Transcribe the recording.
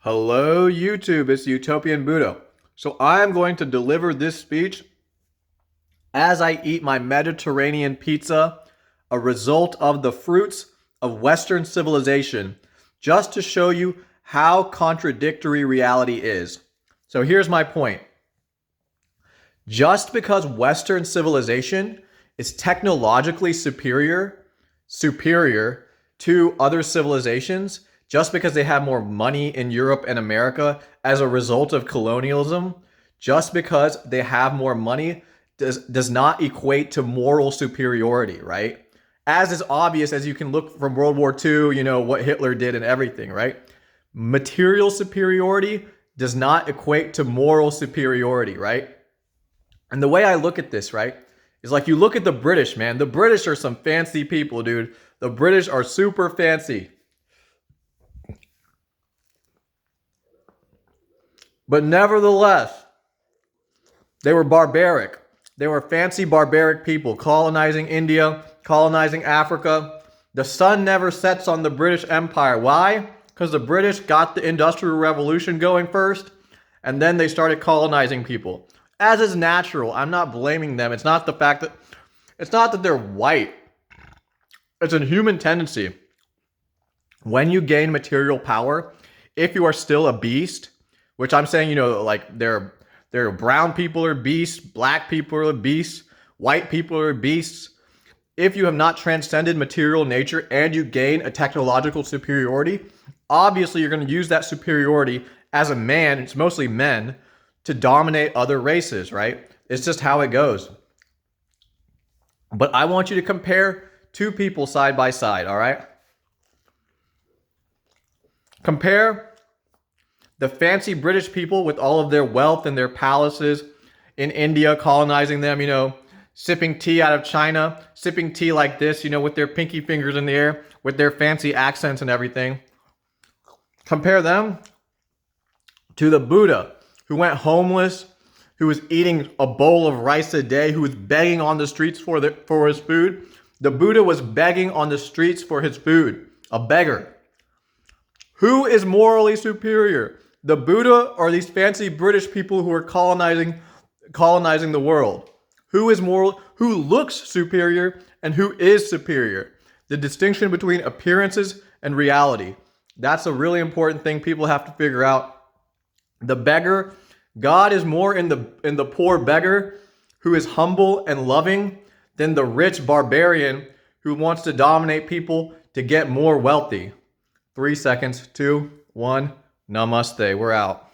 Hello, YouTube. It's Utopian Buddha. So I'm going to deliver this speech as I eat my Mediterranean pizza, a result of the fruits of Western civilization, just to show you how contradictory reality is. So here's my point. Just because Western civilization is technologically superior to other civilizations, just because they have more money in Europe and America as a result of colonialism, just because they have more money does not equate to moral superiority, right? As is obvious as you can look from World War II, what Hitler did and everything, right? Material superiority does not equate to moral superiority, right? And the way I look at this, right, is like you look at the British, man. The British are some fancy people, dude. The British are super fancy. But nevertheless, they were barbaric. They were fancy barbaric people colonizing India, colonizing Africa. The sun never sets on the British Empire. Why? Because the British got the Industrial Revolution going first, and then they started colonizing people. As is natural, I'm not blaming them. It's not that they're white. It's a human tendency. When you gain material power, if you are still a beast, which I'm saying, like they're brown people are beasts, black people are beasts, white people are beasts. If you have not transcended material nature and you gain a technological superiority, obviously you're going to use that superiority as a man, it's mostly men, to dominate other races, right? It's just how it goes. But I want you to compare two people side by side, all right? Compare the fancy British people with all of their wealth and their palaces in India, colonizing them, sipping tea out of China, sipping tea like this, with their pinky fingers in the air, with their fancy accents and everything. Compare them to the Buddha, who went homeless, who was eating a bowl of rice a day, who was begging on the streets for his food. The Buddha was begging on the streets for his food, a beggar. Who is morally superior? The Buddha or these fancy British people who are colonizing the world? Who looks superior and who is superior? The distinction between appearances and reality. That's a really important thing people have to figure out. The beggar, God is more in the poor beggar who is humble and loving than the rich barbarian who wants to dominate people to get more wealthy. 3 seconds, 2, 1, namaste. We're out.